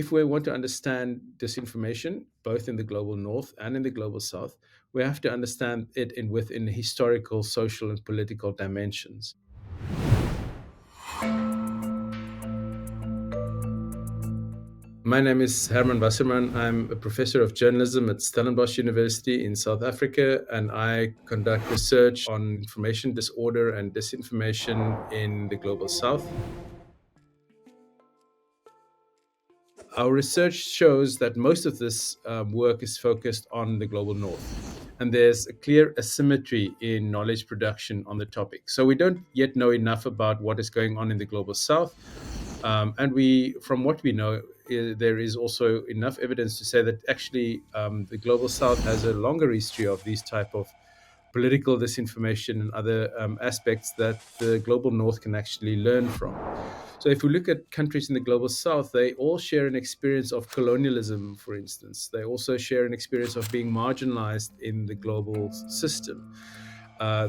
If we want to understand disinformation, both in the global north and in the global south, we have to understand it within historical, social, and political dimensions. My name is Herman Wasserman. I'm a professor of journalism at Stellenbosch University in South Africa, and I conduct research on information disorder and disinformation in the global south. Our research shows that most of this work is focused on the global north, and there's a clear asymmetry in knowledge production on the topic. So we don't yet know enough about what is going on in the global south, and from what we know, there is also enough evidence to say that actually the global south has a longer history of these type of political disinformation and other aspects that the global north can actually learn from. So, if we look at countries in the global south, they all share an experience of colonialism, for instance. They also share an experience of being marginalized in the global system.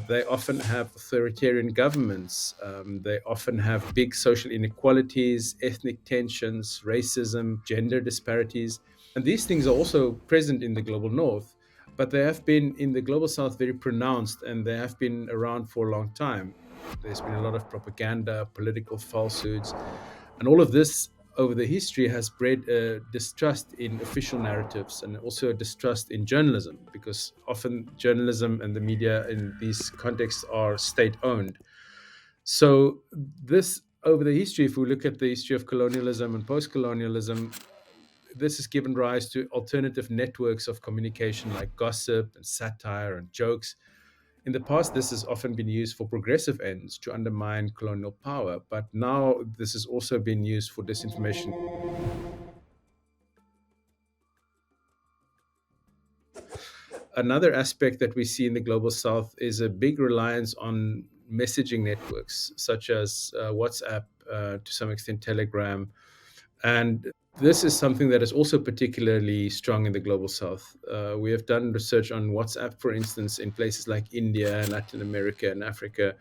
They often have authoritarian governments. They often have big social inequalities, ethnic tensions, racism, gender disparities. And these things are also present in the global north, but they have been in the global south very pronounced, and they have been around for a long time. There's been a lot of propaganda, political falsehoods, and all of this over the history has bred a distrust in official narratives and also a distrust in journalism, because often journalism and the media in these contexts are state owned. So, this over the history, if we look at the history of colonialism and post colonialism, this has given rise to alternative networks of communication like gossip and satire and jokes. In the past, this has often been used for progressive ends to undermine colonial power, but now this has also been used for disinformation. Another aspect that we see in the global south is a big reliance on messaging networks such as WhatsApp, to some extent Telegram. And this is something that is also particularly strong in the global south. We have done research on WhatsApp, for instance, in places like India, Latin America, and Africa.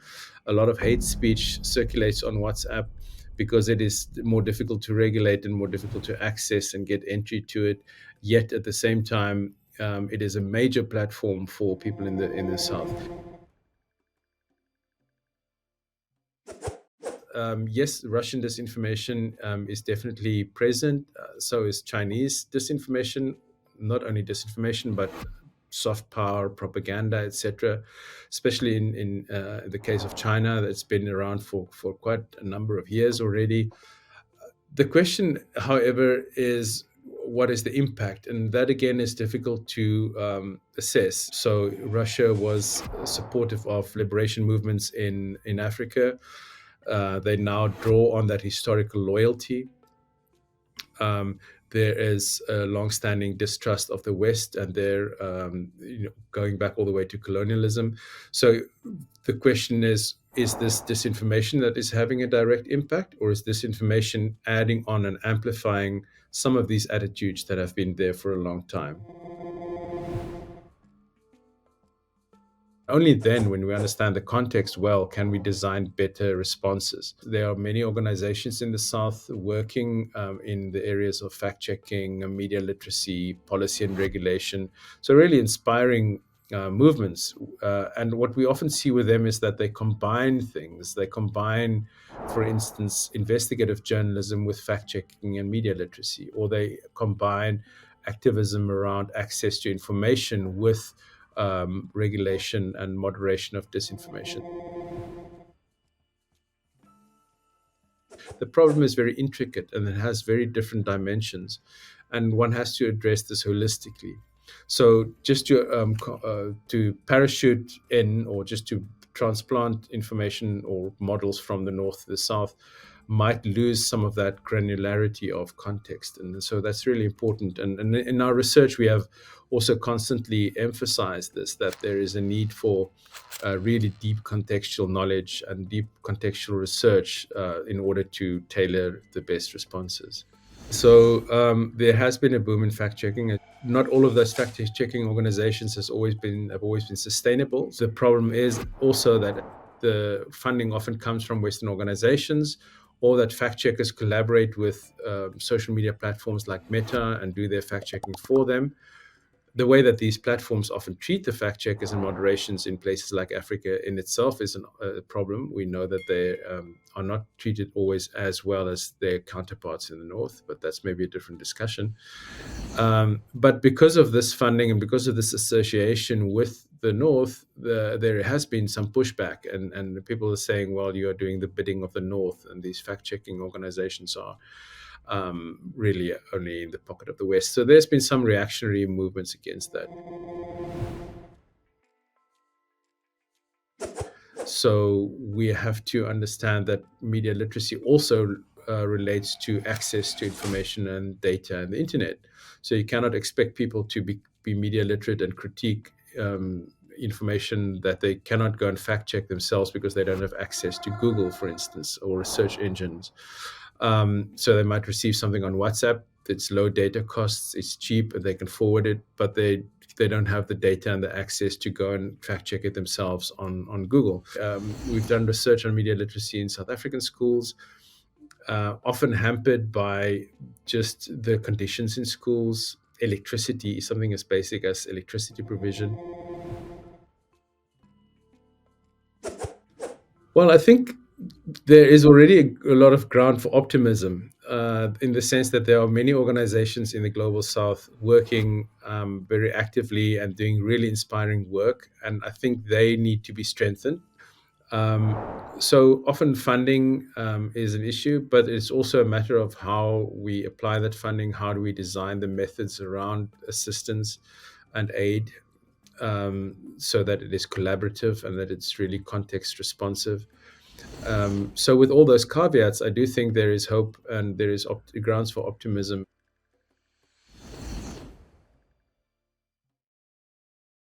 A lot of hate speech circulates on WhatsApp because it is more difficult to regulate and more difficult to access and get entry to it. Yet at the same time, it is a major platform for people in the south. Yes, Russian disinformation is definitely present. So is Chinese disinformation, not only disinformation, but soft power, propaganda, etc. Especially in the case of China, that's been around for quite a number of years already. The question, however, is what is the impact? And that again is difficult to assess. So Russia was supportive of liberation movements in Africa. They now draw on that historical loyalty. Um, there is a long-standing distrust of the West, and they're going back all the way to colonialism. So the question is this disinformation that is having a direct impact, or is disinformation adding on and amplifying some of these attitudes that have been there for a long time? Only then, when we understand the context well, can we design better responses. There are many organizations in the South working in the areas of fact checking, media literacy, policy and regulation. So, really inspiring movements. And what we often see with them is that they combine things. They combine, for instance, investigative journalism with fact checking and media literacy, or they combine activism around access to information with regulation and moderation of disinformation. The problem is very intricate and it has very different dimensions, and one has to address this holistically. So, just to parachute in, or just to transplant information or models from the north to the south, might lose some of that granularity of context. And so that's really important. And in our research, we have also constantly emphasized this, that there is a need for really deep contextual knowledge and deep contextual research in order to tailor the best responses. So there has been a boom in fact checking. Not all of those fact checking organizations have always been sustainable. The problem is also that the funding often comes from Western organizations, or that fact checkers collaborate with social media platforms like Meta and do their fact checking for them. The way that these platforms often treat the fact checkers and moderations in places like Africa in itself is a problem. We know that they are not treated always as well as their counterparts in the north, but that's maybe a different discussion. But because of this funding and because of this association with the north, there has been some pushback, and people are saying, well, you are doing the bidding of the north, and these fact checking organizations are really only in the pocket of the West. So there's been some reactionary movements against that. So we have to understand that media literacy also relates to access to information and data and the internet. So you cannot expect people to be media literate and critique information that they cannot go and fact check themselves because they don't have access to Google, for instance, or search engines. So they might receive something on WhatsApp. It's low data costs. It's cheap, and they can forward it, but they don't have the data and the access to go and fact check it themselves on Google. We've done research on media literacy in South African schools, often hampered by just the conditions in schools. Electricity, something as basic as electricity provision. Well, I think there is already a lot of ground for optimism in the sense that there are many organizations in the global south working very actively and doing really inspiring work. And I think they need to be strengthened. Um, so often funding is an issue, but it's also a matter of how we apply that funding. How do we design the methods around assistance and aid so that it is collaborative and that it's really context responsive? So with all those caveats, I do think there is hope and there is grounds for optimism.